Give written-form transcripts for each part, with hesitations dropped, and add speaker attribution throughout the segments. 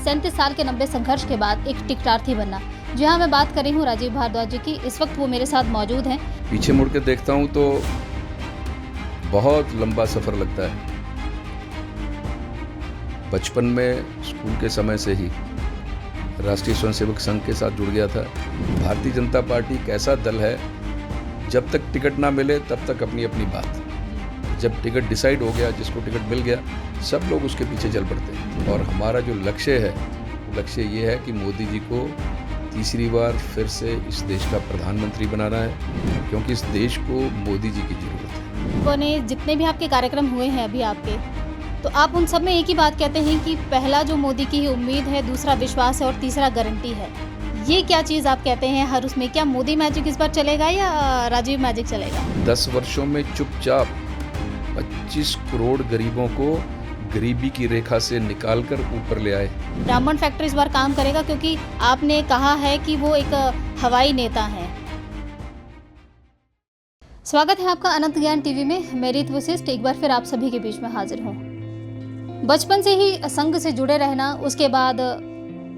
Speaker 1: 37 साल के लंबे संघर्ष के बाद एक टिकटार्थी बनना। जी हाँ, मैं बात कर रही हूँ राजीव भारद्वाज जी की। इस वक्त वो मेरे साथ मौजूद हैं।
Speaker 2: पीछे मुड़ के देखता हूँ तो बहुत लंबा सफ़र लगता है। बचपन में स्कूल के समय से ही राष्ट्रीय स्वयंसेवक संघ के साथ जुड़ गया था। भारतीय जनता पार्टी एक ऐसा दल है, जब तक टिकट ना मिले तब तक अपनी अपनी बात। जब टिकट डिसाइड हो गया, जिसको टिकट मिल गया, सब लोग उसके पीछे चल पड़ते हैं। और हमारा जो लक्ष्य है, लक्ष्य ये है कि मोदी जी को तीसरी बार फिर से इस देश का प्रधानमंत्री बनाना है, क्योंकि इस देश को मोदी जी की ज़रूरत है।
Speaker 1: जितने भी आपके कार्यक्रम हुए हैं अभी आपके, तो आप उन सब में एक ही बात कहते हैं कि पहला जो मोदी की ही उम्मीद है, दूसरा विश्वास है और तीसरा गारंटी है। ये क्या चीज़ आप कहते हैं हर उसमें? क्या मोदी मैजिक इस बार चलेगा या राजीव मैजिक चलेगा?
Speaker 2: 10 वर्षों में चुपचाप 25 करोड़ गरीबों को गरीबी की रेखा से निकालकर ऊपर ले आए।
Speaker 1: ब्राह्मण फैक्टर इस बार काम करेगा, क्योंकि आपने कहा है कि वो एक हवाई नेता हैं। स्वागत है आपका अनंत ज्ञान टीवी में। मैं रीत वशिष्ठ एक बार फिर आप सभी के बीच में हाजिर हूँ। बचपन से ही संघ से जुड़े रहना, उसके बाद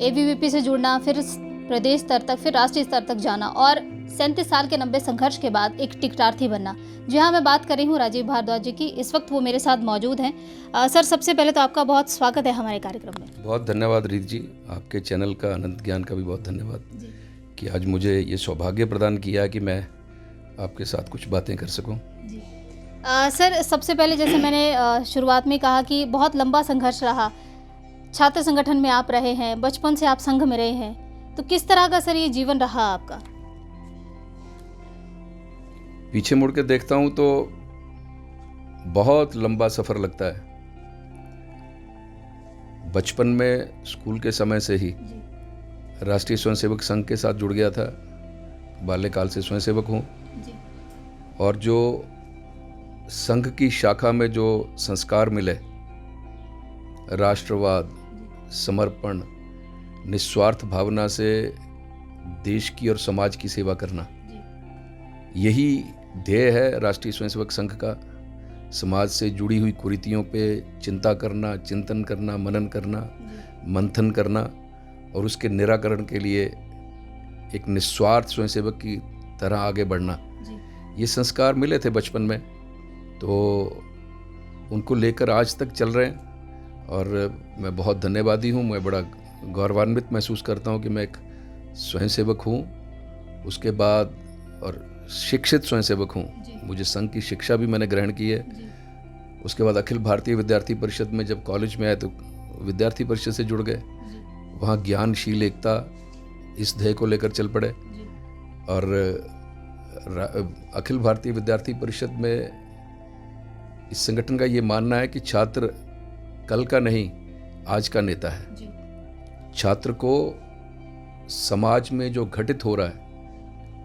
Speaker 1: एबीवीपी से जुड़ना, फिर प्रदेश स्तर तक, फिर राष्ट्रीय स्तर तक जाना और 37 साल के लंबे संघर्ष के बाद एक टिकटार्थी बनना। जी हाँ, मैं बात कर रही हूँ राजीव भारद्वाज जी की। इस वक्त वो मेरे साथ मौजूद हैं। सर, सबसे पहले तो आपका बहुत स्वागत है हमारे कार्यक्रम में।
Speaker 2: बहुत धन्यवाद रीत जी, आपके चैनल का, अनंत ज्ञान का भी बहुत धन्यवाद कि आज मुझे ये सौभाग्य प्रदान किया कि मैं आपके साथ कुछ बातें कर सकूं।
Speaker 1: सर, सबसे पहले जैसे मैंने शुरुआत में कहा कि बहुत लंबा संघर्ष रहा। छात्र संगठन में आप रहे हैं, बचपन से आप संघ में रहे हैं, तो किस तरह का सर ये जीवन रहा आपका?
Speaker 2: पीछे मुड़ के देखता हूं तो बहुत लंबा सफ़र लगता है। बचपन में स्कूल के समय से ही राष्ट्रीय स्वयंसेवक संघ के साथ जुड़ गया था। बाल्यकाल से स्वयंसेवक हूँ और जो संघ की शाखा में जो संस्कार मिले, राष्ट्रवाद, समर्पण, निस्वार्थ भावना से देश की और समाज की सेवा करना, यही ध्येय है राष्ट्रीय स्वयंसेवक संघ का। समाज से जुड़ी हुई कुरीतियों पे चिंता करना, चिंतन करना, मनन करना, मंथन करना और उसके निराकरण के लिए एक निस्वार्थ स्वयंसेवक की तरह आगे बढ़ना, ये संस्कार मिले थे बचपन में, तो उनको लेकर आज तक चल रहे हैं। और मैं बहुत धन्यवादी हूँ। मैं बड़ा गौरवान्वित महसूस करता हूँ कि मैं एक स्वयंसेवक हूँ, उसके बाद और शिक्षित स्वयंसेवक हूँ। मुझे संघ की शिक्षा भी मैंने ग्रहण की है। उसके बाद अखिल भारतीय विद्यार्थी परिषद में जब कॉलेज में आए तो विद्यार्थी परिषद से जुड़ गए। वहाँ ज्ञानशील एकता, इस ध्येय को लेकर चल पड़े। और अखिल भारतीय विद्यार्थी परिषद में इस संगठन का ये मानना है कि छात्र कल का नहीं, आज का नेता है। छात्र को समाज में जो घटित हो रहा है,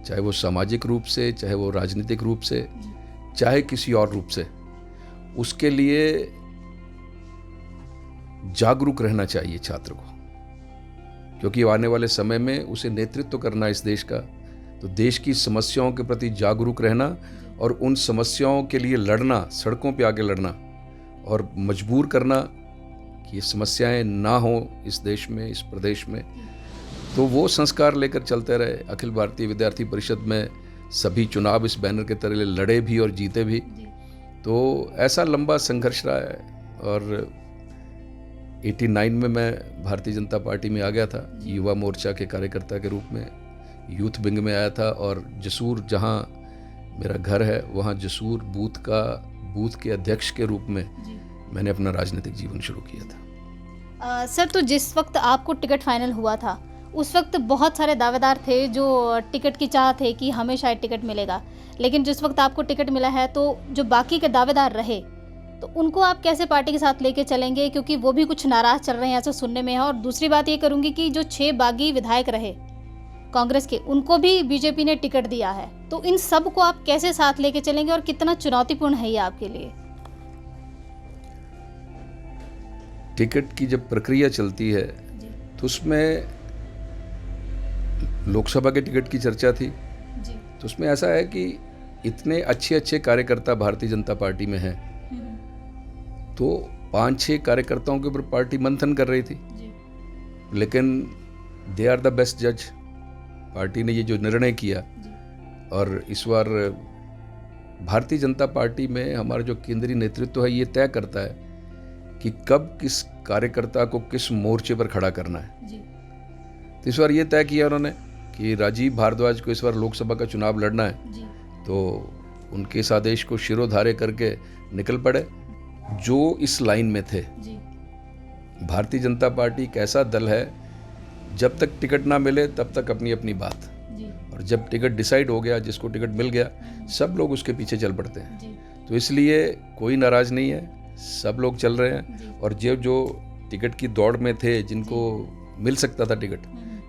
Speaker 2: चाहे वो सामाजिक रूप से, चाहे वो राजनीतिक रूप से, चाहे किसी और रूप से, उसके लिए जागरूक रहना चाहिए छात्र को, क्योंकि आने वाले समय में उसे नेतृत्व करना इस देश का। तो देश की समस्याओं के प्रति जागरूक रहना और उन समस्याओं के लिए लड़ना, सड़कों पे आगे लड़ना और मजबूर करना कि ये समस्याएं ना हो इस देश में, इस प्रदेश में, तो वो संस्कार लेकर चलते रहे। अखिल भारतीय विद्यार्थी परिषद में सभी चुनाव इस बैनर के तले लड़े भी और जीते भी। तो ऐसा लंबा संघर्ष रहा है। और 89 में मैं भारतीय जनता पार्टी में आ गया था, युवा मोर्चा के कार्यकर्ता के रूप में यूथ विंग में आया था। और जसूर, जहाँ मेरा घर है, वहाँ जसूर बूथ के अध्यक्ष के रूप में मैंने अपना राजनीतिक जीवन शुरू किया था।
Speaker 1: सर, तो जिस वक्त आपको टिकट फाइनल हुआ था, उस वक्त बहुत सारे दावेदार थे जो टिकट की चाह थे कि हमें शायद टिकट मिलेगा, लेकिन जिस वक्त आपको टिकट मिला है तो जो बाकी के दावेदार रहे, तो उनको आप कैसे पार्टी के साथ लेके चलेंगे? क्योंकि वो भी कुछ नाराज चल रहे हैं, ऐसा सुनने में है। और दूसरी बात ये करूंगी कि जो 6 बागी विधायक रहे कांग्रेस के, उनको भी बीजेपी ने टिकट दिया है, तो इन सब को आप कैसे साथ लेके चलेंगे और कितना चुनौतीपूर्ण है ये आपके लिए?
Speaker 2: टिकट की जब प्रक्रिया चलती है तो उसमें लोकसभा के टिकट की चर्चा थी, तो उसमें ऐसा है कि इतने अच्छे अच्छे कार्यकर्ता भारतीय जनता पार्टी में हैं, तो 5-6 कार्यकर्ताओं के ऊपर पार्टी मंथन कर रही थी लेकिन दे आर द बेस्ट जज। पार्टी ने ये जो निर्णय किया, और इस बार भारतीय जनता पार्टी में हमारा जो केंद्रीय नेतृत्व है ये तय करता है कि कब किस कार्यकर्ता को किस मोर्चे पर खड़ा करना है। तो इस बार ये तय किया उन्होंने कि राजीव भारद्वाज को इस बार लोकसभा का चुनाव लड़ना है, तो उनके इस आदेश को शिरोधार्य करके निकल पड़े। जो इस लाइन में थे, भारतीय जनता पार्टी एक ऐसा दल है, जब तक टिकट ना मिले तब तक अपनी अपनी बात, और जब टिकट डिसाइड हो गया, जिसको टिकट मिल गया, सब लोग उसके पीछे चल पड़ते हैं। तो इसलिए कोई नाराज नहीं है, सब लोग चल रहे हैं। और जो टिकट की दौड़ में थे, जिनको मिल सकता था टिकट,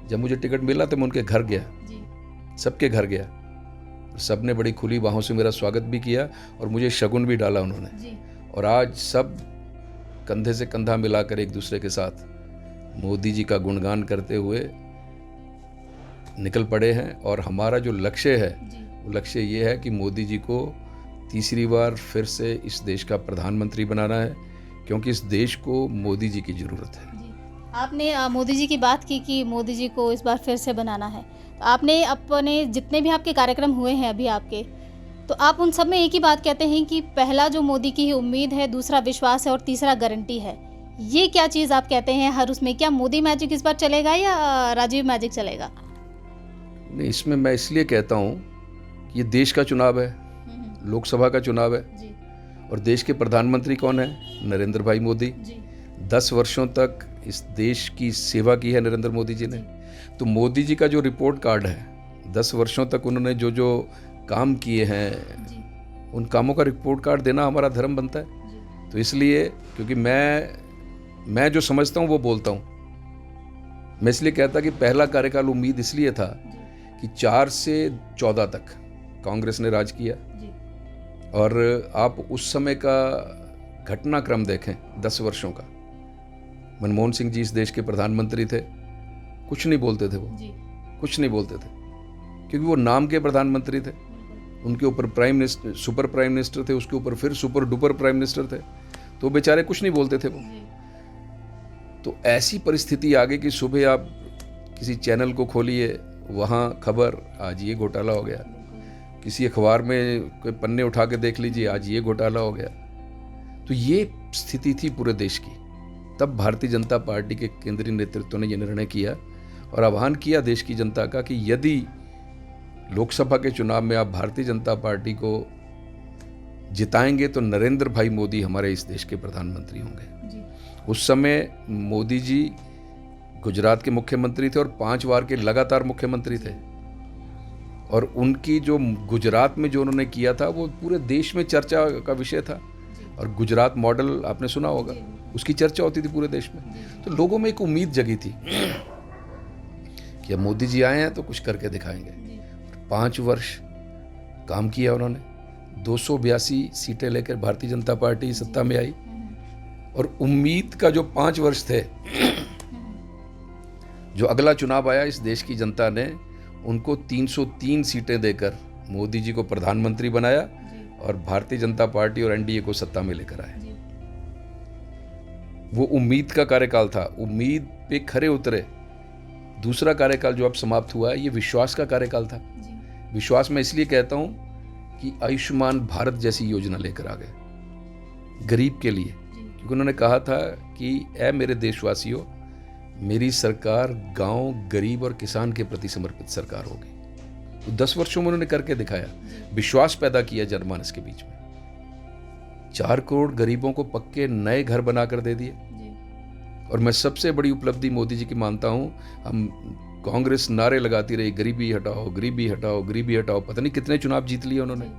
Speaker 2: जब मुझे टिकट मिला तो मैं उनके घर गया, सबके घर गया, सब ने बड़ी खुली बाहों से मेरा स्वागत भी किया और मुझे शगुन भी डाला उन्होंने। और आज सब कंधे से कंधा मिलाकर एक दूसरे के साथ मोदी जी का गुणगान करते हुए निकल पड़े हैं। और हमारा जो लक्ष्य है, वो लक्ष्य ये है कि मोदी जी को तीसरी बार फिर से इस देश का प्रधानमंत्री बनाना है, क्योंकि इस देश को मोदी जी की ज़रूरत है।
Speaker 1: आपने मोदी जी की बात की कि मोदी जी को इस बार फिर से बनाना है, तो आपने अपने जितने भी आपके कार्यक्रम हुए हैं अभी आपके, तो आप उन सब में एक ही बात कहते हैं कि पहला जो मोदी की उम्मीद है, दूसरा विश्वास है और तीसरा गारंटी है। ये क्या चीज़ आप कहते हैं हर उसमें? क्या मोदी मैजिक इस बार चलेगा या राजीव मैजिक चलेगा?
Speaker 2: नहीं, इसमें मैं इसलिए कहता हूँ कि ये देश का चुनाव है, लोकसभा का चुनाव है, और देश के प्रधानमंत्री कौन है? नरेंद्र भाई मोदी। 10 वर्षों तक इस देश की सेवा की है नरेंद्र मोदी जी ने। तो मोदी जी का जो रिपोर्ट कार्ड है, 10 वर्षों तक उन्होंने जो जो काम किए हैं, उन कामों का रिपोर्ट कार्ड देना हमारा धर्म बनता है। तो इसलिए, क्योंकि मैं जो समझता हूँ वो बोलता हूँ, मैं इसलिए कहता कि पहला कार्यकाल उम्मीद इसलिए था कि 4 से 14 तक कांग्रेस ने राज किया, और आप उस समय का घटनाक्रम देखें 10 वर्षों का। मनमोहन सिंह जी इस देश के प्रधानमंत्री थे, कुछ नहीं बोलते थे, वो कुछ नहीं बोलते थे, क्योंकि वो नाम के प्रधानमंत्री थे। उनके ऊपर prime minister, super prime minister थे, उसके ऊपर फिर सुपर डुपर प्राइम मिनिस्टर थे, तो बेचारे कुछ नहीं बोलते थे वो। तो ऐसी परिस्थिति आ गई कि सुबह आप किसी चैनल को खोलिए, वहाँ खबर, आज ये घोटाला हो गया। किसी अखबार में कोई पन्ने उठा के देख लीजिए, आज ये घोटाला हो गया। तो ये स्थिति थी पूरे देश की। तब भारतीय जनता पार्टी के केंद्रीय नेतृत्व ने यह निर्णय किया और आह्वान किया देश की जनता का कि यदि लोकसभा के चुनाव में आप भारतीय जनता पार्टी को जिताएंगे तो नरेंद्र भाई मोदी हमारे इस देश के प्रधानमंत्री होंगे। उस समय मोदी जी गुजरात के मुख्यमंत्री थे और 5 बार के लगातार मुख्यमंत्री थे, और उनकी जो गुजरात में जो उन्होंने किया था वो पूरे देश में चर्चा का विषय था। और गुजरात मॉडल आपने सुना होगा, उसकी चर्चा होती थी पूरे देश में। तो लोगों में एक उम्मीद जगी थी कि अब मोदी जी आए हैं तो कुछ करके दिखाएंगे। 5 वर्ष काम किया उन्होंने, 282 सीटें लेकर भारतीय जनता पार्टी सत्ता में आई, और उम्मीद का जो 5 वर्ष थे, जो अगला चुनाव आया, इस देश की जनता ने उनको 303 सीटें देकर मोदी जी को प्रधानमंत्री बनाया और भारतीय जनता पार्टी और एनडीए को सत्ता में लेकर आए। वो उम्मीद का कार्यकाल था, उम्मीद पे खरे उतरे। दूसरा कार्यकाल जो अब समाप्त हुआ है, ये विश्वास का कार्यकाल था। विश्वास मैं इसलिए कहता हूं कि आयुष्मान भारत जैसी योजना लेकर आ गए गरीब के लिए, क्योंकि उन्होंने कहा था कि ऐ मेरे देशवासियों, मेरी सरकार गांव, गरीब और किसान के प्रति समर्पित सरकार होगी। तो 10 वर्षों में उन्होंने करके दिखाया, विश्वास पैदा किया जनमानस के बीच में। 4 करोड़ गरीबों को पक्के नए घर बनाकर दे दिए। और मैं सबसे बड़ी उपलब्धि मोदी जी की मानता हूं, हम कांग्रेस नारे लगाती रही, गरीबी हटाओ, गरीबी हटाओ, गरीबी हटाओ, पता नहीं कितने चुनाव जीत लिए उन्होंने।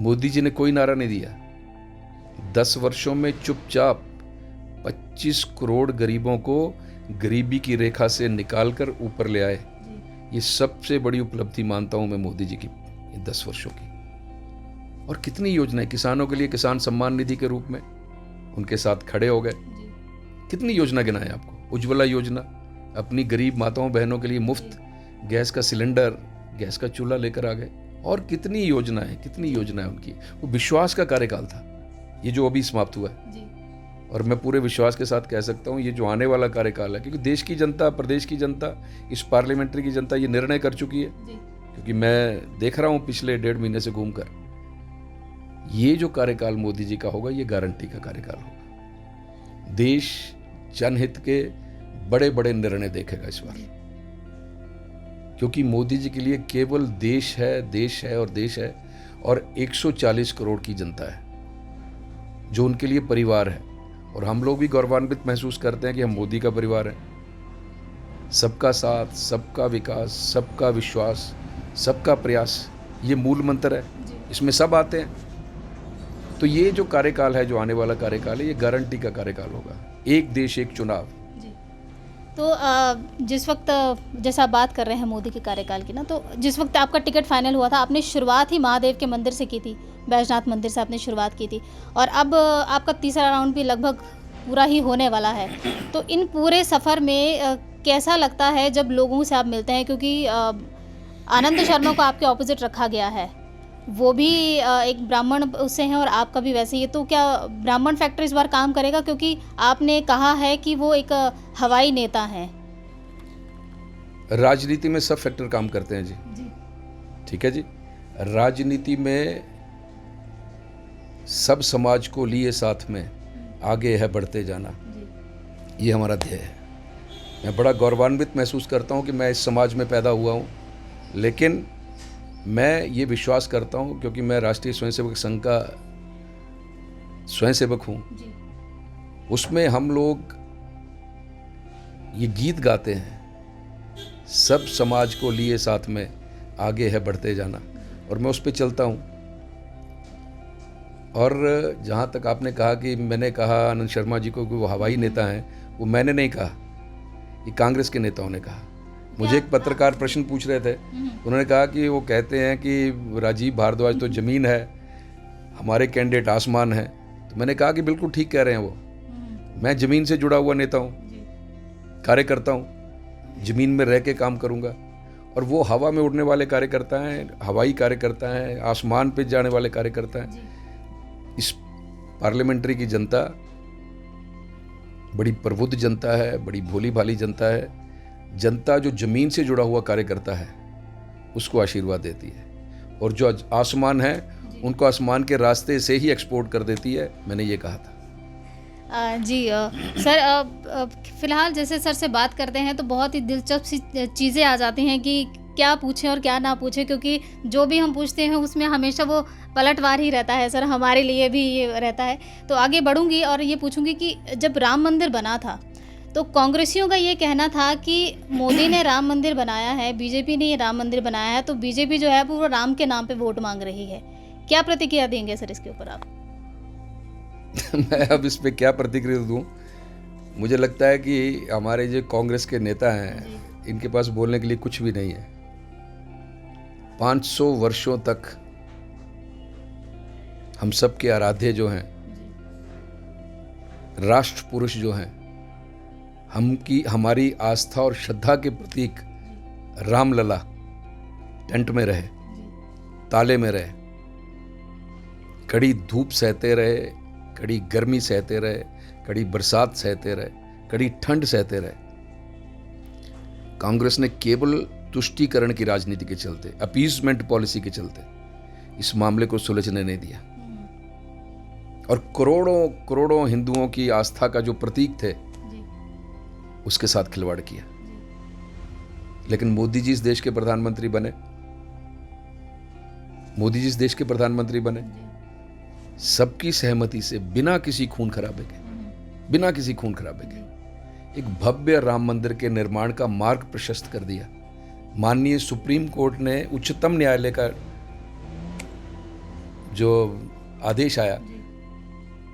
Speaker 2: मोदी जी ने कोई नारा नहीं दिया। 10 वर्षों में चुपचाप 25 करोड़ गरीबों को गरीबी की रेखा से निकालकर ऊपर ले आए। ये सबसे बड़ी उपलब्धि मानता हूं मैं मोदी जी की 10 वर्षों की। और कितनी योजनाएं किसानों के लिए, किसान सम्मान निधि के रूप में उनके साथ खड़े हो गए। कितनी योजना गिनाएं आपको, उज्ज्वला योजना, अपनी गरीब माताओं बहनों के लिए मुफ्त गैस का सिलेंडर, गैस का चूल्हा लेकर आ गए। और कितनी योजनाएं उनकी। वो विश्वास का कार्यकाल था, ये जो अभी समाप्त हुआ है। और मैं पूरे विश्वास के साथ कह सकता हूँ ये जो आने वाला कार्यकाल है, क्योंकि देश की जनता, प्रदेश की जनता, इस पार्लियामेंट्री की जनता ये निर्णय कर चुकी है, क्योंकि मैं देख रहा हूँ पिछले 1.5 महीने से घूमकर, ये जो कार्यकाल मोदी जी का होगा ये गारंटी का कार्यकाल होगा। देश जनहित के बड़े बड़े निर्णय देखेगा इस बार, क्योंकि मोदी जी के लिए केवल देश है, देश है और देश है, और 140 करोड़ की जनता है जो उनके लिए परिवार है। और हम लोग भी गौरवान्वित महसूस करते हैं कि हम मोदी का परिवार हैं। सबका साथ, सबका विकास, सबका विश्वास, सबका प्रयास, ये मूल मंत्र है, इसमें सब आते हैं। तो ये जो कार्यकाल है, जो आने वाला कार्यकाल है, ये गारंटी का कार्यकाल होगा। एक देश एक चुनाव।
Speaker 1: तो जिस वक्त जैसा आप बात कर रहे हैं मोदी के कार्यकाल की ना, तो जिस वक्त आपका टिकट फाइनल हुआ था, आपने शुरुआत ही महादेव के मंदिर से की थी, बैजनाथ मंदिर से आपने शुरुआत की थी, और अब आपका तीसरा राउंड भी लगभग पूरा ही होने वाला है। तो इन पूरे सफ़र में कैसा लगता है जब लोगों से आप मिलते हैं, क्योंकि आनंद शर्मा को आपके ऑपोजिट रखा गया है, वो भी एक ब्राह्मण उससे हैं और आपका भी वैसे ही है, तो क्या ब्राह्मण फैक्टर इस बार काम करेगा, क्योंकि आपने कहा है कि वो एक हवाई नेता हैं।
Speaker 2: राजनीति में सब फैक्टर काम करते हैं जी। ठीक है जी, राजनीति में सब समाज को लिए साथ में आगे है बढ़ते जाना, ये हमारा ध्येय है। मैं बड़ा गौरवान्वित महसूस करता हूँ कि मैं इस समाज में पैदा हुआ हूँ, लेकिन मैं ये विश्वास करता हूँ, क्योंकि मैं राष्ट्रीय स्वयंसेवक संघ का स्वयंसेवक हूँ, उसमें हम लोग ये गीत गाते हैं, सब समाज को लिए साथ में आगे है बढ़ते जाना, और मैं उस पर चलता हूँ। और जहाँ तक आपने कहा कि मैंने कहा आनंद शर्मा जी को कि वो हवाई नेता हैं, वो मैंने नहीं कहा, ये कांग्रेस के नेताओं ने कहा। मुझे एक पत्रकार प्रश्न पूछ रहे थे, उन्होंने कहा कि वो कहते हैं कि राजीव भारद्वाज तो ज़मीन है, हमारे कैंडिडेट आसमान है। तो मैंने कहा कि बिल्कुल ठीक कह रहे हैं वो, मैं ज़मीन से जुड़ा हुआ नेता हूँ, कार्यकर्ता हूँ, ज़मीन में रह के काम करूँगा, और वो हवा में उड़ने वाले कार्यकर्ता हैं, हवाई कार्यकर्ता हैं, आसमान पे जाने वाले कार्यकर्ता हैं। इस पार्लियामेंट्री की जनता बड़ी प्रबुद्ध जनता है, बड़ी भोली भाली जनता है। जनता जो ज़मीन से जुड़ा हुआ कार्यकर्ता है उसको आशीर्वाद देती है, और जो आसमान है उनको आसमान के रास्ते से ही एक्सपोर्ट कर देती है। मैंने ये कहा था।
Speaker 1: जी सर, फ़िलहाल जैसे सर से बात करते हैं तो बहुत ही दिलचस्प सी चीज़ें आ जाती हैं कि क्या पूछें और क्या ना पूछें, क्योंकि जो भी हम पूछते हैं उसमें हमेशा वो पलटवार ही रहता है सर, हमारे लिए भी ये रहता है। तो आगे बढ़ूंगी और ये पूछूंगी कि जब राम मंदिर बना था तो कांग्रेसियों का ये कहना था कि मोदी ने राम मंदिर बनाया है, बीजेपी ने ये राम मंदिर बनाया है, तो बीजेपी जो है वो राम के नाम पे वोट मांग रही है। क्या प्रतिक्रिया देंगे सर इसके ऊपर आप?
Speaker 2: मैं अब इस पे क्या प्रतिक्रिया दूं? मुझे लगता है कि हमारे जो कांग्रेस के नेता हैं, इनके पास बोलने के लिए कुछ भी नहीं है। 500 वर्षों तक हम सब के आराध्य जो हैं, राष्ट्र पुरुष जो हैं, हमारी आस्था और श्रद्धा के प्रतीक रामलला टेंट में रहे, ताले में रहे, कड़ी धूप सहते रहे, कड़ी गर्मी सहते रहे, कड़ी बरसात सहते रहे, कड़ी ठंड सहते रहे। कांग्रेस ने केवल तुष्टीकरण की राजनीति के चलते, अपीजमेंट पॉलिसी के चलते इस मामले को सुलझने नहीं दिया, और करोड़ों करोड़ों हिंदुओं की आस्था का जो प्रतीक थे उसके साथ खिलवाड़ किया। लेकिन मोदी जी इस देश के प्रधानमंत्री बने, मोदी जी इस देश के प्रधानमंत्री बने सबकी सहमति से, बिना किसी खून खराबे के एक भव्य राम मंदिर के निर्माण का मार्ग प्रशस्त कर दिया। माननीय सुप्रीम कोर्ट ने, उच्चतम न्यायालय का जो आदेश आया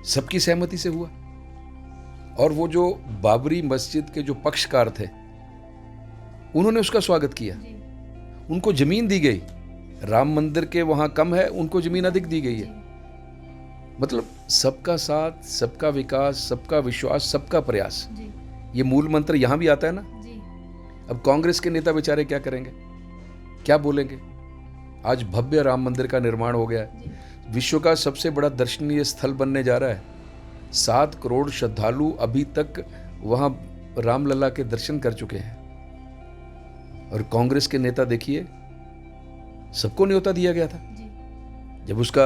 Speaker 2: सबकी सहमति से हुआ, और वो जो बाबरी मस्जिद के जो पक्षकार थे उन्होंने उसका स्वागत किया। उनको जमीन दी गई, राम मंदिर के वहां कम है, उनको जमीन अधिक दी गई है। मतलब सबका साथ, सबका विकास, सबका विश्वास, सबका प्रयास, ये मूल मंत्र यहां भी आता है ना। अब कांग्रेस के नेता बेचारे क्या करेंगे, क्या बोलेंगे? आज भव्य राम मंदिर का निर्माण हो गया है, विश्व का सबसे बड़ा दर्शनीय स्थल बनने जा रहा है, 7 करोड़ श्रद्धालु अभी तक वहाँ रामलला के दर्शन कर चुके हैं। और कांग्रेस के नेता देखिए, सबको न्योता दिया गया था। जब उसका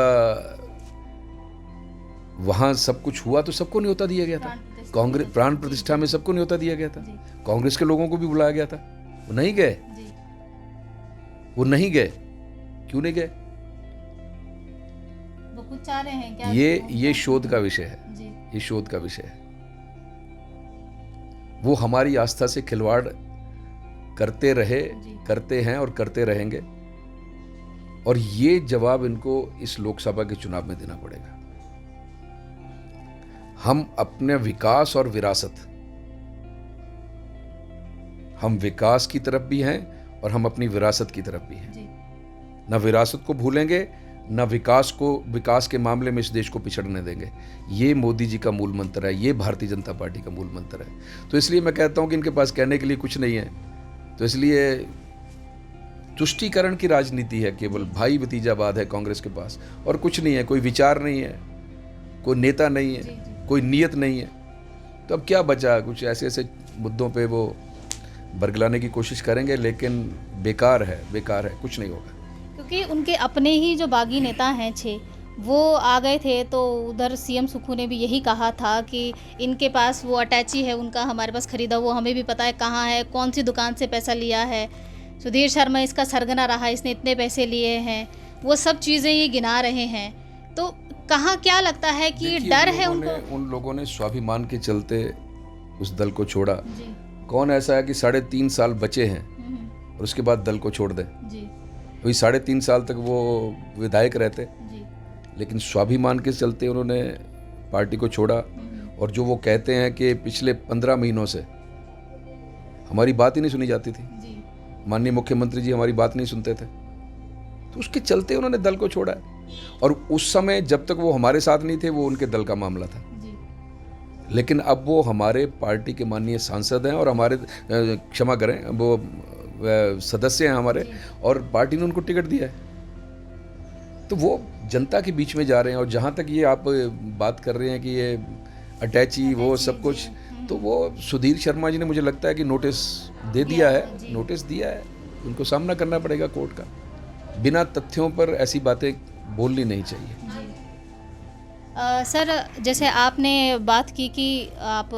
Speaker 2: वहाँ सब कुछ हुआ तो सबको न्योता दिया गया था। कांग्रेस प्राण प्रतिष्ठा में सबको न्योता दिया गया था। कांग्रेस के लोगों को भी बुलाया गया था, वो नहीं गए। वो नहीं गए, क्यों नहीं गए?
Speaker 1: वो कुछ चाह रहे हैं क्या?
Speaker 2: ये शोध का विषय है। ये शोध का विषय है। वो हमारी आस्था से खिलवाड़ करते रहे, करते हैं और करते रहेंगे। और ये जवाब इनको इस लोकसभा के चुनाव में देना पड़ेगा। हम अपने विकास और विरासत, हम विकास की तरफ भी हैं और हम अपनी विरासत की तरफ भी हैं। ना विरासत को भूलेंगे, ना विकास के मामले में इस देश को पिछड़ने देंगे। ये मोदी जी का मूल मंत्र है, ये भारतीय जनता पार्टी का मूल मंत्र है। तो इसलिए मैं कहता हूं कि इनके पास कहने के लिए कुछ नहीं है। तो इसलिए तुष्टीकरण की राजनीति है, केवल भाई भतीजावाद है कांग्रेस के पास, और कुछ नहीं है। कोई विचार नहीं है, कोई नेता नहीं है, कोई नियत नहीं है। तो अब क्या बचा? कुछ ऐसे ऐसे मुद्दों पे वो बरगलाने की कोशिश करेंगे, लेकिन बेकार है, कुछ नहीं होगा।
Speaker 1: क्योंकि उनके अपने ही जो बागी नेता हैं 6, वो आ गए थे, तो उधर सीएम सुक्खू ने भी यही कहा था कि इनके पास वो अटैची है उनका, हमारे पास खरीदा, वो हमें भी पता है कहाँ है, कौन सी दुकान से पैसा लिया है। सुधीर शर्मा इसका सरगना रहा, इसने इतने पैसे लिए हैं, वो सब चीज़ें ये गिना रहे हैं। तो कहाँ क्या लगता है कि डर है उनको?
Speaker 2: उन लोगों ने स्वाभिमान के चलते उस दल को छोड़ा। कौन ऐसा है कि 3.5 साल बचे हैं और उसके बाद दल को छोड़ दे? वही 3.5 साल तक वो विधायक रहते, लेकिन स्वाभिमान के चलते उन्होंने पार्टी को छोड़ा। और जो वो कहते हैं कि पिछले 15 महीनों से हमारी बात ही नहीं सुनी जाती थी, माननीय मुख्यमंत्री जी हमारी बात नहीं सुनते थे, तो उसके चलते उन्होंने दल को छोड़ा है। और उस समय जब तक वो हमारे साथ नहीं थे, वो उनके दल का मामला था। लेकिन अब वो हमारे पार्टी के माननीय सांसद हैं और हमारे क्षमा करें, वो सदस्य हैं हमारे, और पार्टी ने उनको टिकट दिया है। तो वो जनता के बीच में जा रहे हैं। और जहाँ तक ये आप बात कर रहे हैं कि ये अटैची वो सब कुछ, तो वो सुधीर शर्मा जी ने, मुझे लगता है कि नोटिस दे दिया है, नोटिस दिया है। उनको सामना करना पड़ेगा कोर्ट का। बिना तथ्यों पर ऐसी बातें बोलनी नहीं चाहिए।
Speaker 1: सर, जैसे आपने बात की कि आप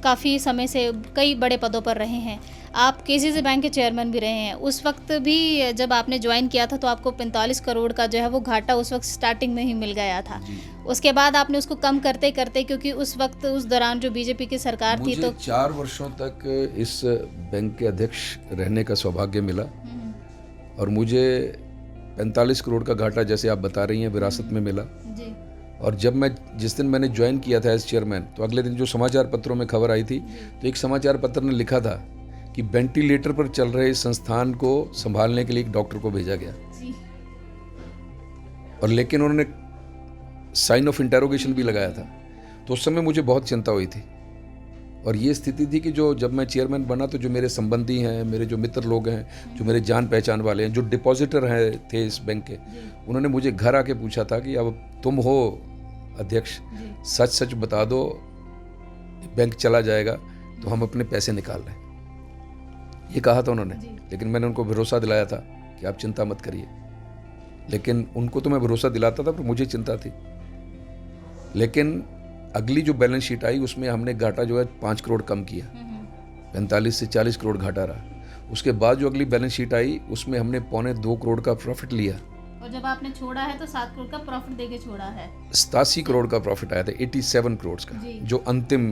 Speaker 1: काफ़ी समय से कई बड़े पदों पर रहे हैं, आप केसीसी बैंक के चेयरमैन भी रहे हैं। उस वक्त भी जब आपने ज्वाइन किया था तो आपको 45 करोड़ का जो है वो घाटा उस वक्त स्टार्टिंग में ही मिल गया था। उसके बाद आपने उसको कम करते करते, क्योंकि उस वक्त उस दौरान जो बीजेपी की सरकार थी, तो
Speaker 2: 4 वर्षों तक इस बैंक के अध्यक्ष रहने का सौभाग्य मिला। और मुझे 45 करोड़ का घाटा, जैसे आप बता रही हैं, विरासत में मिला। और जिस दिन मैंने ज्वाइन किया था एज चेयरमैन, तो अगले दिन जो समाचार पत्रों में खबर आई थी, तो एक समाचार पत्र ने लिखा था कि वेंटिलेटर पर चल रहे इस संस्थान को संभालने के लिए एक डॉक्टर को भेजा गया। और लेकिन उन्होंने साइन ऑफ इंटेरोगेशन भी लगाया था। तो उस समय मुझे बहुत चिंता हुई थी। और ये स्थिति थी कि जब मैं चेयरमैन बना, तो जो मेरे संबंधी हैं, मेरे जो मित्र लोग हैं, जो मेरे जान पहचान वाले हैं, जो डिपॉजिटर थे इस बैंक के, उन्होंने मुझे घर आके पूछा था कि अब तुम हो अध्यक्ष, सच सच बता दो, बैंक चला जाएगा तो हम अपने पैसे निकाल लें। ये कहा था उन्होंने। लेकिन मैंने उनको भरोसा दिलाया था कि आप चिंता मत करिए। लेकिन उनको तो मैं भरोसा दिलाता था, पर मुझे चिंता थी। लेकिन अगली जो बैलेंस शीट आई, उसमें हमने घाटा जो है 5 करोड़ कम किया, 45 से 40 करोड़ घाटा रहा। उसके बाद जो अगली बैलेंस शीट आई, उसमें हमने 2.25 करोड़ का प्रॉफिट लिया।
Speaker 1: और जब आपने छोड़ा है तो 7 करोड़ का प्रॉफिट देके छोड़ा है।
Speaker 2: 87 करोड़ का प्रॉफिट आया था, 87 करोड़ का, जो अंतिम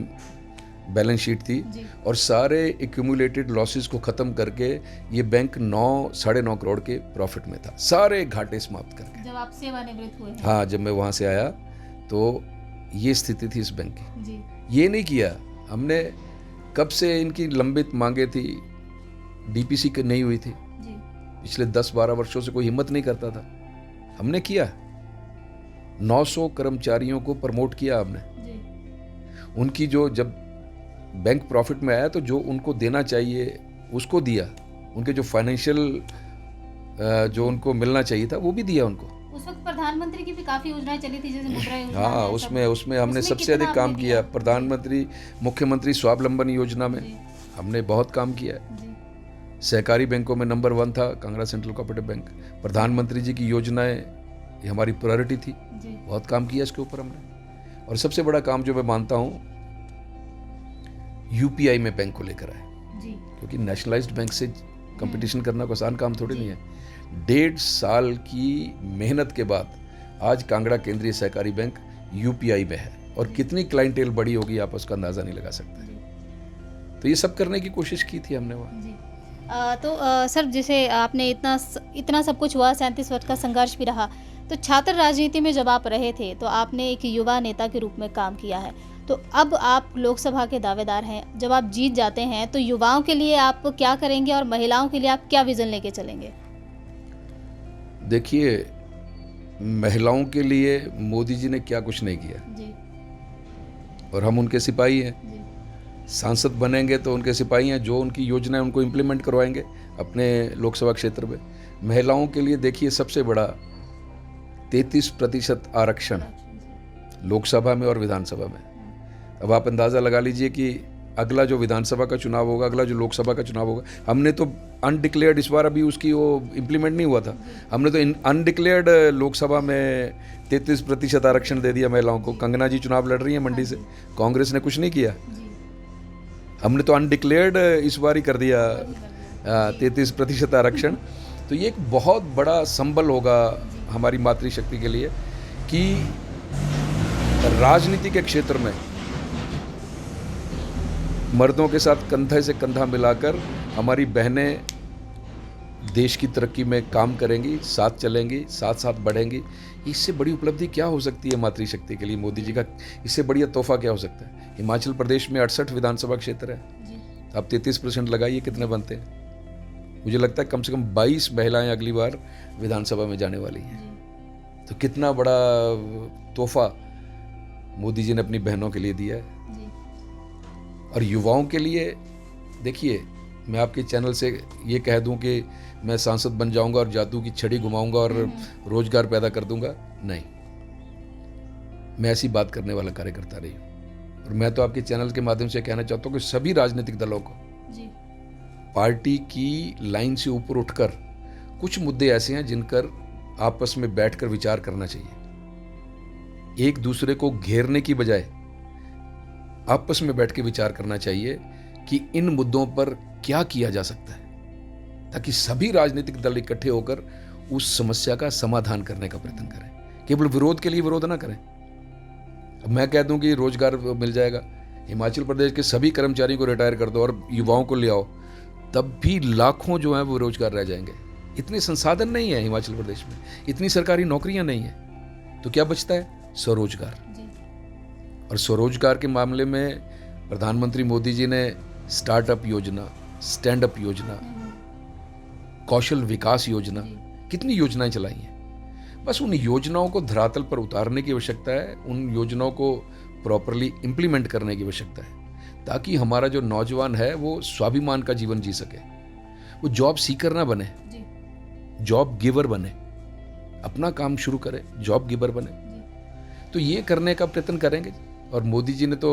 Speaker 2: बैलेंस शीट थी। और सारे एक्यूमुलेटेड लॉसेस को ख़त्म करके ये बैंक 9-9.5 करोड़ के प्रॉफिट में था, सारे घाटे समाप्त करके।
Speaker 1: जब आप सेवानिवृत्त हुए?
Speaker 2: हाँ, जब मैं वहाँ से आया तो ये स्थिति थी इस बैंक की। ये नहीं किया हमने। कब से इनकी लंबित मांगे थी, डीपीसी नहीं हुई थी, पिछले 10-12 वर्षों से कोई हिम्मत नहीं करता था। हमने किया। 900 कर्मचारियों को प्रमोट किया हमने। उनकी जब बैंक प्रॉफिट में आया, तो जो उनको देना चाहिए उसको दिया। उनके जो फाइनेंशियल जो उनको मिलना चाहिए था, वो भी दिया उनको।
Speaker 1: उस वक्त प्रधानमंत्री की भी काफी योजनाएं चली थी, जैसे मुद्रा योजना
Speaker 2: हाँ,
Speaker 1: है,
Speaker 2: उसमें उसमें हमने
Speaker 1: उसमें
Speaker 2: सबसे
Speaker 1: कितना
Speaker 2: अधिक काम
Speaker 1: आपने
Speaker 2: किया।
Speaker 1: दिया?
Speaker 2: प्रधानमंत्री मुख्यमंत्री स्वावलंबन योजना में
Speaker 1: जी,
Speaker 2: हमने बहुत काम किया है।
Speaker 1: जी,
Speaker 2: सहकारी बैंकों में नंबर 1 था कांगड़ा सेंट्रल कोऑपरेटिव बैंक। प्रधानमंत्री जी की योजनाएं ये हमारी प्रायोरिटी थी,
Speaker 1: जी,
Speaker 2: बहुत काम किया इसके ऊपर हमने। और सबसे बड़ा काम जो मैं मानता हूँ, यूपीआई में बैंक को लेकर आए,
Speaker 1: जी,
Speaker 2: क्योंकि नेशनलाइज्ड बैंक से कंपटीशन करना कोई आसान काम थोड़ी नहीं है। 1.5 साल की मेहनत के बाद आज कांगड़ा केंद्रीय सहकारी बैंक यूपीआई में है, और कितनी क्लाइंटेल बड़ी होगी आप उसका अंदाज़ा नहीं लगा सकते। तो ये सब करने की कोशिश की थी हमने वहाँ।
Speaker 1: जी। सर, जैसे आपने इतना सब कुछ हुआ, 37 वर्ष का संघर्ष भी रहा, तो छात्र राजनीति में जब आप रहे थे तो आपने एक युवा नेता के रूप में काम किया है। तो अब आप लोकसभा के दावेदार हैं, जब आप जीत जाते हैं तो युवाओं के लिए आप क्या करेंगे और महिलाओं के लिए आप क्या विजन लेके चलेंगे?
Speaker 2: देखिए, महिलाओं के लिए मोदी जी ने क्या कुछ नहीं किया,
Speaker 1: जी,
Speaker 2: और हम उनके सिपाही हैं।
Speaker 1: जी,
Speaker 2: सांसद बनेंगे तो उनके सिपाही हैं, जो उनकी योजनाएं उनको इम्प्लीमेंट करवाएंगे अपने लोकसभा क्षेत्र में। महिलाओं के लिए देखिए, सबसे बड़ा 33% आरक्षण लोकसभा में और विधानसभा में। अब आप अंदाज़ा लगा लीजिए कि अगला जो विधानसभा का चुनाव होगा, अगला जो लोकसभा का चुनाव होगा, हमने तो अनडिक्लेयर्ड, इस बार अभी उसकी वो इम्प्लीमेंट नहीं हुआ था, हमने तो अनडिक्लेयर्ड लोकसभा में 33% आरक्षण दे दिया महिलाओं को। कंगना जी चुनाव लड़ रही हैं मंडी से, कांग्रेस ने कुछ नहीं किया, हमने तो अनडिक्लेयर्ड इस बार ही कर दिया 33% आरक्षण। तो ये एक बहुत बड़ा संबल होगा हमारी मातृशक्ति के लिए कि राजनीति के क्षेत्र में मर्दों के साथ कंधे से कंधा मिलाकर हमारी बहनें देश की तरक्की में काम करेंगी, साथ चलेंगी, साथ साथ बढ़ेंगी। इससे बड़ी उपलब्धि क्या हो सकती है मातृशक्ति के लिए मोदी जी का? इससे बढ़िया तोहफा क्या हो सकता है? हिमाचल प्रदेश में 68 विधानसभा क्षेत्र है, अब 33% लगाइए, कितने बनते हैं? मुझे लगता है कम से कम 22 महिलाएं अगली बार विधानसभा में जाने वाली हैं। तो कितना बड़ा तोहफा मोदी जी ने अपनी बहनों के लिए दिया है। और युवाओं के लिए देखिए, मैं आपके चैनल से ये कह दूं कि मैं सांसद बन जाऊंगा और जादू की छड़ी घुमाऊंगा और रोजगार पैदा कर दूंगा, नहीं, मैं ऐसी बात करने वाला कार्यकर्ता नहीं हूं। और मैं तो आपके चैनल के माध्यम से कहना चाहता हूं कि सभी राजनीतिक दलों को पार्टी की लाइन से ऊपर उठकर कुछ मुद्दे ऐसे हैं जिन पर आपस में बैठकर विचार करना चाहिए। एक दूसरे को घेरने की बजाय आपस में बैठ के विचार करना चाहिए कि इन मुद्दों पर क्या किया जा सकता है, ताकि सभी राजनीतिक दल इकट्ठे होकर उस समस्या का समाधान करने का प्रयत्न करें। केवल विरोध के लिए विरोध ना करें। अब मैं कह दूं कि रोजगार मिल जाएगा, हिमाचल प्रदेश के सभी कर्मचारियों को रिटायर कर दो और युवाओं को ले आओ, तब भी लाखों जो हैं वो रोजगार रह जाएंगे। इतने संसाधन नहीं है हिमाचल प्रदेश में, इतनी सरकारी नौकरियां नहीं है, तो क्या बचता है? स्वरोजगार। और स्वरोजगार के मामले में प्रधानमंत्री मोदी जी ने स्टार्टअप योजना, स्टैंड अप योजना, कौशल विकास योजना, कितनी योजनाएं चलाई हैं। बस उन योजनाओं को धरातल पर उतारने की आवश्यकता है, उन योजनाओं को प्रॉपरली इम्प्लीमेंट करने की आवश्यकता है, ताकि हमारा जो नौजवान है वो स्वाभिमान का जीवन जी सके, वो जॉब सीकर ना बने, जॉब गिवर बने, अपना काम शुरू करे, जॉब गिवर बने। तो ये करने का प्रयत्न करेंगे। और मोदी जी ने तो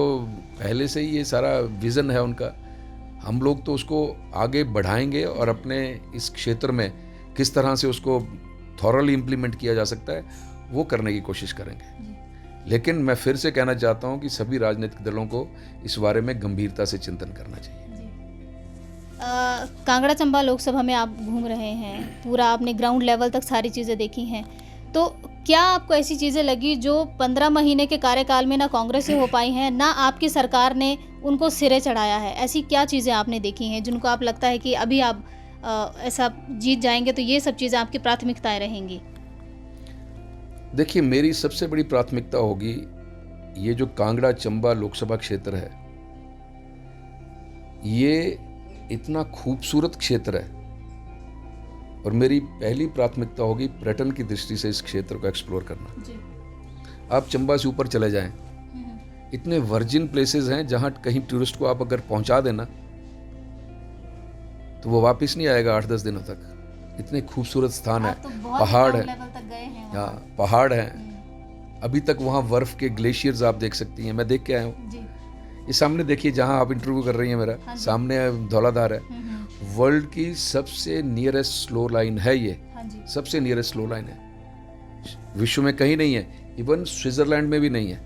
Speaker 2: पहले से ही ये सारा विज़न है उनका, हम लोग तो उसको आगे बढ़ाएंगे और अपने इस क्षेत्र में किस तरह से उसको थॉरली इम्प्लीमेंट किया जा सकता है वो करने की कोशिश करेंगे। लेकिन मैं फिर से कहना चाहता हूं कि सभी राजनीतिक दलों को इस बारे में गंभीरता से चिंतन करना चाहिए।
Speaker 1: कांगड़ा चंबा लोकसभा में आप घूम रहे हैं, पूरा आपने ग्राउंड लेवल तक सारी चीज़ें देखी हैं, तो क्या आपको ऐसी चीज़ें लगी जो 15 महीने के कार्यकाल में ना कांग्रेस से हो पाई हैं, ना आपकी सरकार ने उनको सिरे चढ़ाया है? ऐसी क्या चीज़ें आपने देखी हैं जिनको आप लगता है कि अभी आप ऐसा जीत जाएंगे तो ये सब चीज़ें आपकी प्राथमिकताएं रहेंगी?
Speaker 2: देखिए, मेरी सबसे बड़ी प्राथमिकता होगी ये जो कांगड़ा चंबा लोकसभा क्षेत्र है, ये इतना खूबसूरत क्षेत्र है और मेरी पहली प्राथमिकता होगी पर्यटन की दृष्टि से इस क्षेत्र को एक्सप्लोर करना।
Speaker 1: जी।
Speaker 2: आप चंबा से ऊपर चले जाएं, इतने वर्जिन प्लेसेस हैं जहां कहीं टूरिस्ट को आप अगर पहुंचा देना तो वो वापस नहीं आएगा 8-10 दिनों तक। इतने खूबसूरत स्थान है,
Speaker 1: आप तो बहुत
Speaker 2: पहाड़ है।
Speaker 1: लेवल तक गए हैं हैं
Speaker 2: यहाँ
Speaker 1: वहाँ।
Speaker 2: पहाड़ हैं, अभी तक वहाँ बर्फ के ग्लेशियर्स आप देख सकती हैं, मैं देख के आया हूँ।
Speaker 1: जी।
Speaker 2: ये सामने देखिए जहाँ आप इंटरव्यू कर रही हैं मेरा,
Speaker 1: हाँ जी।
Speaker 2: सामने धौलाधार है।
Speaker 1: हम्म।
Speaker 2: वर्ल्ड की सबसे नियरेस्ट स्लो लाइन है ये,
Speaker 1: हाँ जी।
Speaker 2: सबसे नियरेस्ट स्लो लाइन है, विश्व में कहीं नहीं है, इवन स्विट्जरलैंड में भी नहीं है।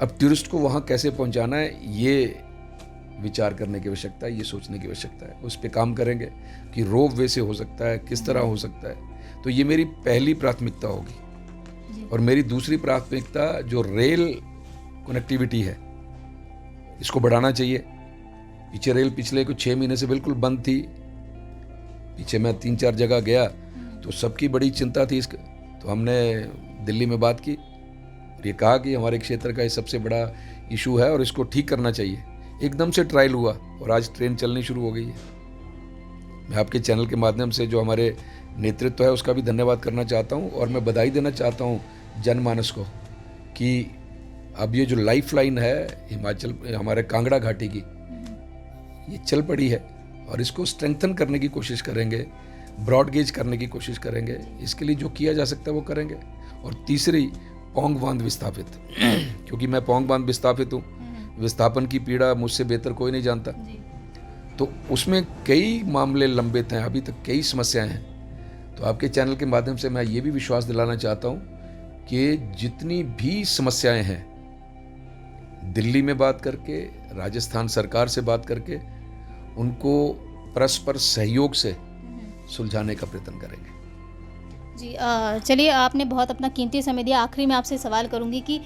Speaker 2: अब टूरिस्ट को वहाँ कैसे पहुँचाना है, ये विचार करने की आवश्यकता है, ये सोचने की आवश्यकता है। उस पर काम करेंगे कि रोप वे से हो सकता है, किस तरह हो सकता है। तो ये मेरी पहली प्राथमिकता होगी। और मेरी दूसरी प्राथमिकता जो रेल कनेक्टिविटी है, इसको बढ़ाना चाहिए। पीछे रेल पिछले कुछ 6 महीने से बिल्कुल बंद थी। पीछे मैं 3-4 जगह गया तो सबकी बड़ी चिंता थी इसका। तो हमने दिल्ली में बात की और ये कहा कि हमारे क्षेत्र का ये सबसे बड़ा इशू है और इसको ठीक करना चाहिए। एकदम से ट्रायल हुआ और आज ट्रेन चलनी शुरू हो गई है। मैं आपके चैनल के माध्यम से जो हमारे नेतृत्व है उसका भी धन्यवाद करना चाहता हूँ और मैं बधाई देना चाहता हूँ जनमानस को कि अब ये जो लाइफ लाइन है हिमाचल हमारे कांगड़ा घाटी की, ये चल पड़ी है और इसको स्ट्रेंथन करने की कोशिश करेंगे, ब्रॉड गेज करने की कोशिश करेंगे। इसके लिए जो किया जा सकता है वो करेंगे। और तीसरी, पौंग बांध विस्थापित क्योंकि मैं पौंग बांध विस्थापित हूँ, विस्थापन की पीड़ा मुझसे बेहतर कोई नहीं जानता। तो उसमें कई मामले लंबित हैं, अभी तक कई समस्याएं हैं। तो आपके चैनल के माध्यम से मैं ये भी विश्वास दिलाना चाहता हूँ कि जितनी भी समस्याएं हैं, दिल्ली में बात करके, राजस्थान सरकार से बात करके, उनको परस्पर सहयोग से सुलझाने का प्रयत्न करेंगे।
Speaker 1: जी, चलिए, आपने बहुत अपना कीमती समय दिया। आखिरी में आपसे सवाल करूंगी कि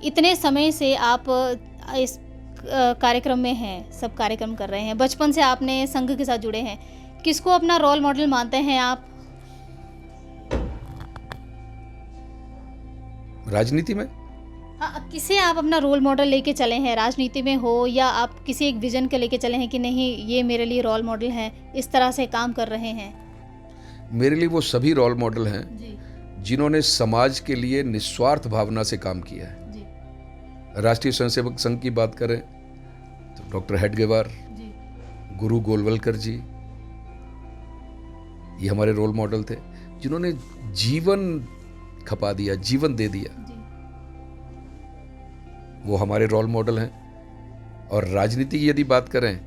Speaker 1: इतने समय से आप इस कार्यक्रम में हैं, सब कार्यक्रम कर रहे हैं, बचपन से आपने संघ के साथ जुड़े हैं, किसको अपना रोल मॉडल मानते हैं आप?
Speaker 2: राजनीति में
Speaker 1: हाँ, किसे आप अपना रोल मॉडल लेके चले हैं, राजनीति में हो या आप किसी एक विजन के लेके चले हैं कि नहीं ये मेरे लिए रोल मॉडल हैं, इस तरह से काम कर रहे हैं?
Speaker 2: मेरे लिए वो सभी रोल मॉडल हैं
Speaker 1: जी।
Speaker 2: जिन्होंने समाज के लिए निस्वार्थ भावना से काम किया है।
Speaker 1: जी।
Speaker 2: राष्ट्रीय स्वयंसेवक संघ की बात करें तो डॉक्टर हेडगेवार,
Speaker 1: जी।
Speaker 2: गुरु गोलवलकर जी, ये हमारे रोल मॉडल थे जिन्होंने जीवन खपा दिया, जीवन दे दिया।
Speaker 1: जी।
Speaker 2: वो हमारे रोल मॉडल हैं। और राजनीति की यदि बात करें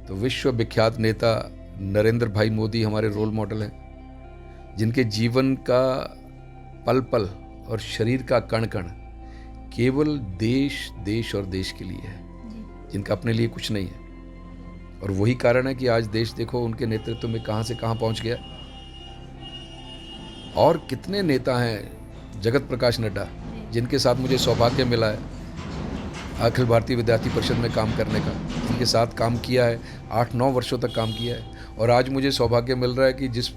Speaker 2: तो विश्व विख्यात नेता नरेंद्र भाई मोदी हमारे रोल मॉडल हैं, जिनके जीवन का पल पल और शरीर का कण कण केवल देश, देश और देश के लिए है, जिनका अपने लिए कुछ नहीं है। और वही कारण है कि आज देश देखो उनके नेतृत्व में कहाँ से कहाँ पहुँच गया। और कितने नेता हैं, जगत प्रकाश नड्डा, जिनके साथ मुझे सौभाग्य मिला है अखिल भारतीय विद्यार्थी परिषद में काम करने का, जिनके साथ काम किया है, 8-9 वर्षों तक काम किया है। और आज मुझे सौभाग्य मिल रहा है कि जिस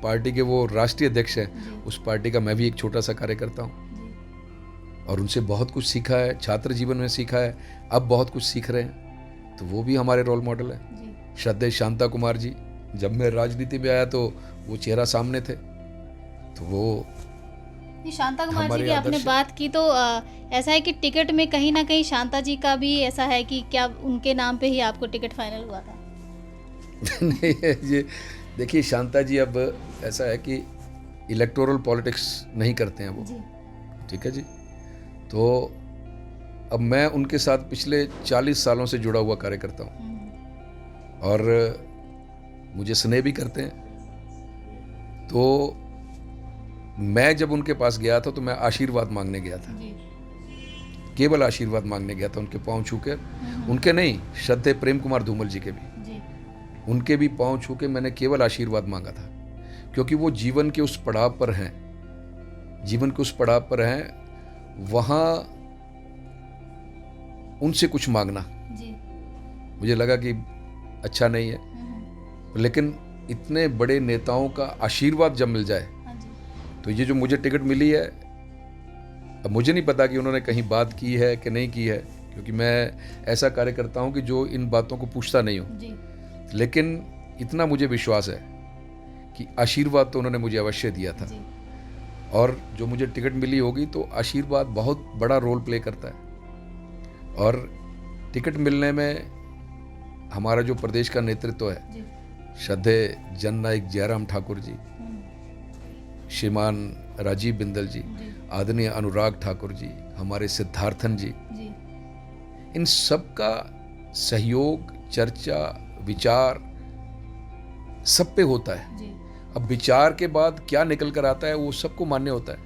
Speaker 2: पार्टी के वो राष्ट्रीय अध्यक्ष हैं, उस पार्टी का मैं भी एक छोटा सा कार्यकर्ता हूँ। और उनसे बहुत कुछ सीखा है, छात्र जीवन में सीखा है, अब बहुत कुछ सीख रहे हैं। तो वो भी हमारे रोल मॉडल हैं। श्रद्धेय शांता कुमार जी, जब मैं राजनीति में आया तो वो चेहरा सामने थे। तो वो
Speaker 1: शांता कुमार जी की आपने बात की तो ऐसा है कि टिकट में कहीं ना कहीं शांता जी का भी ऐसा है कि क्या उनके नाम पे ही आपको टिकट फाइनल हुआ था?
Speaker 2: नहीं, ये देखिए, शांता जी अब ऐसा है कि इलेक्टोरल पॉलिटिक्स नहीं करते हैं वो, ठीक है जी। तो अब मैं उनके साथ पिछले 40 सालों से जुड़ा हुआ कार्यकर्ता हूँ और मुझे स्नेह भी करते हैं। तो मैं जब उनके पास गया था तो मैं आशीर्वाद मांगने गया था, केवल आशीर्वाद मांगने गया था, उनके पाँव छू के, उनके नहीं, श्रद्धेय प्रेम कुमार धूमल जी के भी, उनके भी पाँव छू के मैंने केवल आशीर्वाद मांगा था। क्योंकि वो जीवन के उस पड़ाव पर हैं, जीवन के उस पड़ाव पर हैं, वहाँ उनसे कुछ मांगना मुझे लगा कि अच्छा नहीं है। लेकिन इतने बड़े नेताओं का आशीर्वाद जब मिल जाए तो ये जो मुझे टिकट मिली है, अब मुझे नहीं पता कि उन्होंने कहीं बात की है कि नहीं की है, क्योंकि मैं ऐसा कार्य करता हूँ कि जो इन बातों को पूछता नहीं हूँ। लेकिन इतना मुझे विश्वास है कि आशीर्वाद तो उन्होंने मुझे अवश्य दिया था। और जो मुझे टिकट मिली होगी तो आशीर्वाद बहुत बड़ा रोल प्ले करता है। और टिकट मिलने में हमारा जो प्रदेश का नेतृत्व है, श्रद्धेय जननायक जयराम ठाकुर जी, श्रीमान राजीव बिंदल जी, आदरणीय अनुराग ठाकुर जी, हमारे सिद्धार्थन जी, इन सब का सहयोग, चर्चा, विचार सब पे होता है। अब विचार के बाद क्या निकल कर आता है वो सबको मान्य होता है।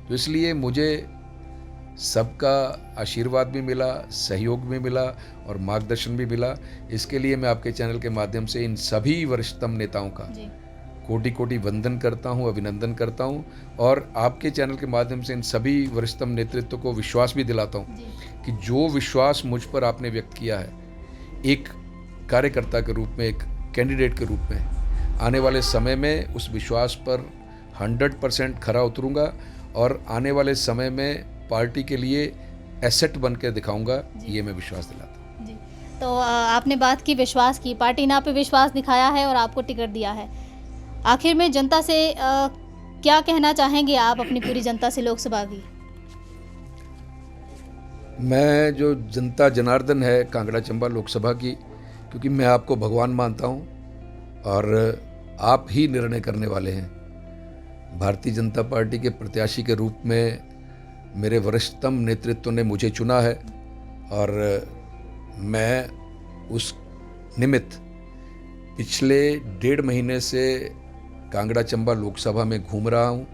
Speaker 2: तो इसलिए मुझे सबका आशीर्वाद भी मिला, सहयोग भी मिला और मार्गदर्शन भी मिला। इसके लिए मैं आपके चैनल के माध्यम से इन सभी वरिष्ठतम नेताओं का कोटि कोटि वंदन करता हूं, अभिनंदन करता हूं और आपके चैनल के माध्यम से इन सभी वरिष्ठतम नेतृत्व को विश्वास भी दिलाता हूं कि जो विश्वास मुझ पर आपने व्यक्त किया है, एक कार्यकर्ता के रूप में, एक कैंडिडेट के रूप में, आने वाले समय में उस विश्वास पर 100% खरा उतरूंगा और आने वाले समय में पार्टी के लिए एसेट बन के दिखाऊंगा, ये मैं विश्वास दिलाता हूँ।
Speaker 1: तो आपने बात की विश्वास की, पार्टी ने आप पे विश्वास दिखाया है और आपको टिकट दिया है। आखिर में जनता से क्या कहना चाहेंगे आप अपनी पूरी जनता से लोकसभा की?
Speaker 2: मैं जो जनता जनार्दन है कांगड़ा चंबा लोकसभा की, क्योंकि मैं आपको भगवान मानता हूँ और आप ही निर्णय करने वाले हैं। भारतीय जनता पार्टी के प्रत्याशी के रूप में मेरे वरिष्ठतम नेतृत्व ने मुझे चुना है और मैं उस निमित्त पिछले 1.5 महीने से कांगड़ा चंबा लोकसभा में घूम रहा हूँ।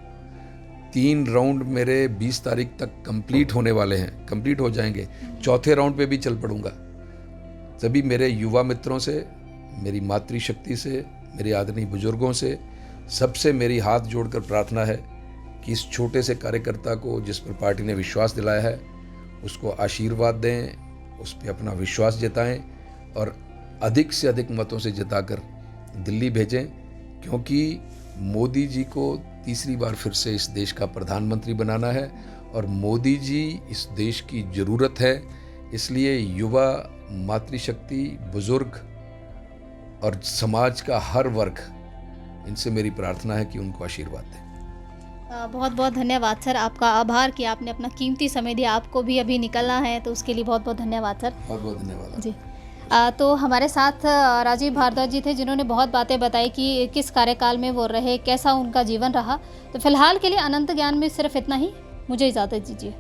Speaker 2: 3 राउंड मेरे 20 तारीख तक कंप्लीट होने वाले हैं, कंप्लीट हो जाएंगे। चौथे राउंड पे भी चल पड़ूंगा। सभी मेरे युवा मित्रों से, मेरी मातृशक्ति से, मेरे आदरणीय बुजुर्गों से, सबसे मेरी हाथ जोड़कर प्रार्थना है कि इस छोटे से कार्यकर्ता को जिस पर पार्टी ने विश्वास दिलाया है उसको आशीर्वाद दें, उस पर अपना विश्वास जताएं और अधिक से अधिक मतों से जिताकर दिल्ली भेजें, क्योंकि मोदी जी को तीसरी बार फिर से इस देश का प्रधानमंत्री बनाना है और मोदी जी इस देश की ज़रूरत है। इसलिए युवा, मातृशक्ति, बुजुर्ग और समाज का हर वर्ग, इनसे मेरी प्रार्थना है कि उनको आशीर्वाद दें।
Speaker 1: बहुत बहुत धन्यवाद सर, आपका आभार कि आपने अपना कीमती समय दिया। आपको भी अभी निकलना है तो उसके लिए बहुत बहुत धन्यवाद सर।
Speaker 2: बहुत बहुत धन्यवाद
Speaker 1: जी। तो हमारे साथ राजीव भारद्वाज जी थे, जिन्होंने बहुत बातें बताई कि किस कार्यकाल में वो रहे, कैसा उनका जीवन रहा। तो फिलहाल के लिए अनंत ज्ञान में सिर्फ इतना ही। मुझे इजाज़त दीजिए।